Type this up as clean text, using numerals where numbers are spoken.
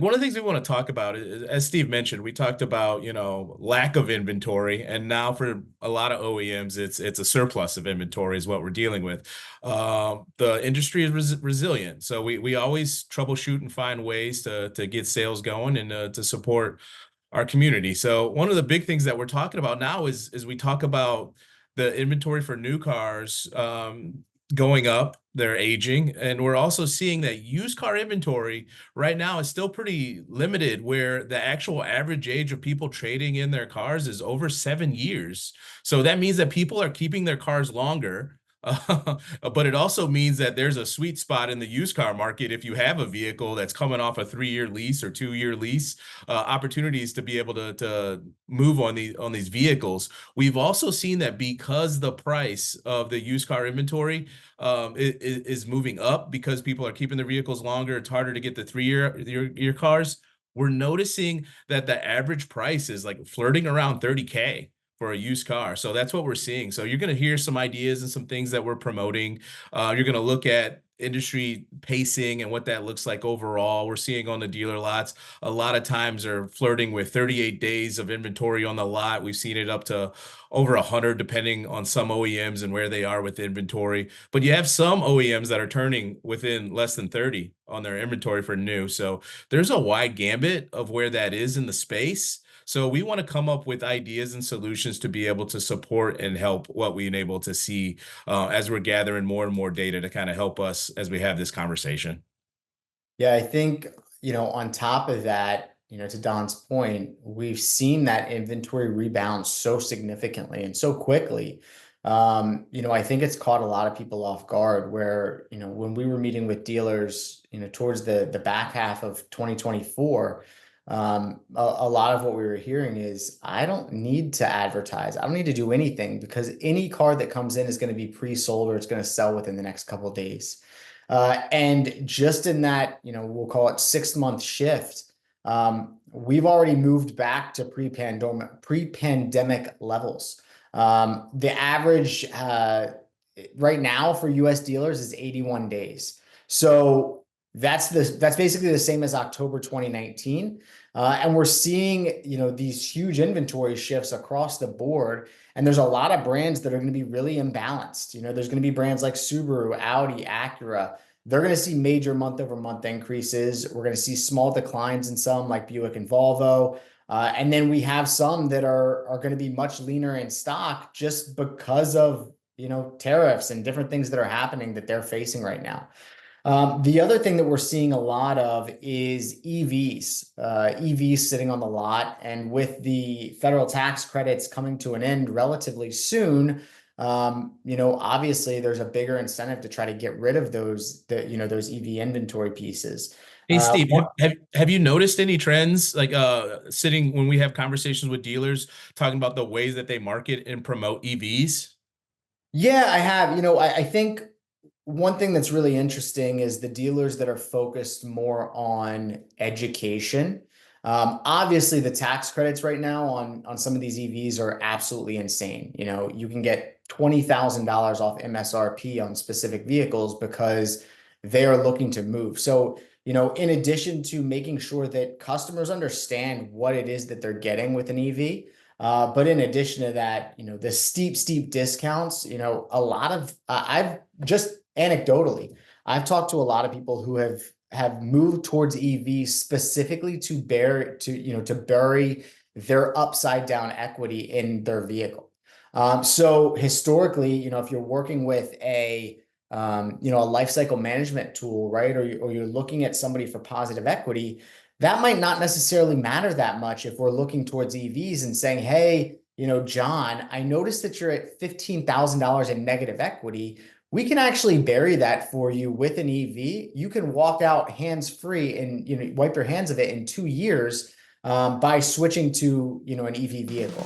one of the things we want to talk about is, as Steve mentioned, we talked about, lack of inventory, and now for a lot of OEMs, it's a surplus of inventory is what we're dealing with. The industry is resilient, so we always troubleshoot and find ways to get sales going and to support our community. So one of the big things that we're talking about now is we talk about the inventory for new cars going up, they're aging, and we're also seeing that used car inventory right now is still pretty limited, where the actual average age of people trading in their cars is over 7 years. So that means that people are keeping their cars longer. But it also means that there's a sweet spot in the used car market if you have a vehicle that's coming off a 3-year lease or 2-year lease, opportunities to be able to move on these vehicles. We've also seen that because the price of the used car inventory is moving up because people are keeping their vehicles longer. It's harder to get the 3-year cars. We're noticing that the average price is like flirting around 30K for a used car. So that's what we're seeing. So you're going to hear some ideas and some things that we're promoting. You're going to look at industry pacing and what that looks like overall. We're seeing on the dealer lots, a lot of times are flirting with 38 days of inventory on the lot. We've seen it up to over 100, depending on some OEMs and where they are with inventory. But you have some OEMs that are turning within less than 30 on their inventory for new. So there's a wide gambit of where that is in the space. So we want to come up with ideas and solutions to be able to support and help what we've been able to see as we're gathering more and more data to kind of help us as we have this conversation. Yeah, I think, on top of that, to Don's point, we've seen that inventory rebound so significantly and so quickly. I think it's caught a lot of people off guard where, when we were meeting with dealers, towards the back half of 2024, a lot of what we were hearing is, I don't need to advertise. I don't need to do anything because any car that comes in is going to be pre-sold or it's going to sell within the next couple of days. And just in that, we'll call it 6-month shift, we've already moved back to pre-pandemic levels. The average right now for US dealers is 81 days. So that's basically the same as October 2019. And we're seeing, these huge inventory shifts across the board. And there's a lot of brands that are going to be really imbalanced. There's going to be brands like Subaru, Audi, Acura. They're going to see major month-over-month increases. We're going to see small declines in some like Buick and Volvo. And then we have some that are going to be much leaner in stock just because of, tariffs and different things that are happening that they're facing right now. The other thing that we're seeing a lot of is EVs sitting on the lot. And with the federal tax credits coming to an end relatively soon, obviously there's a bigger incentive to try to get rid of those EV inventory pieces. Hey, Steve, have you noticed any trends like sitting when we have conversations with dealers talking about the ways that they market and promote EVs? Yeah, I have. I think one thing that's really interesting is the dealers that are focused more on education. Obviously, the tax credits right now on some of these EVs are absolutely insane. You can get $20,000 off MSRP on specific vehicles because they are looking to move. So, in addition to making sure that customers understand what it is that they're getting with an EV, but in addition to that, the steep discounts, a lot of, I've just anecdotally, I've talked to a lot of people who have moved towards EVs specifically to bury their upside down equity in their vehicle. So historically, if you're working with a life cycle management tool, right, or you're looking at somebody for positive equity, that might not necessarily matter that much if we're looking towards EVs and saying, hey, John, I noticed that you're at $15,000 in negative equity. We can actually bury that for you with an EV. You can walk out hands-free and wipe your hands of it in 2 years by switching to an EV vehicle.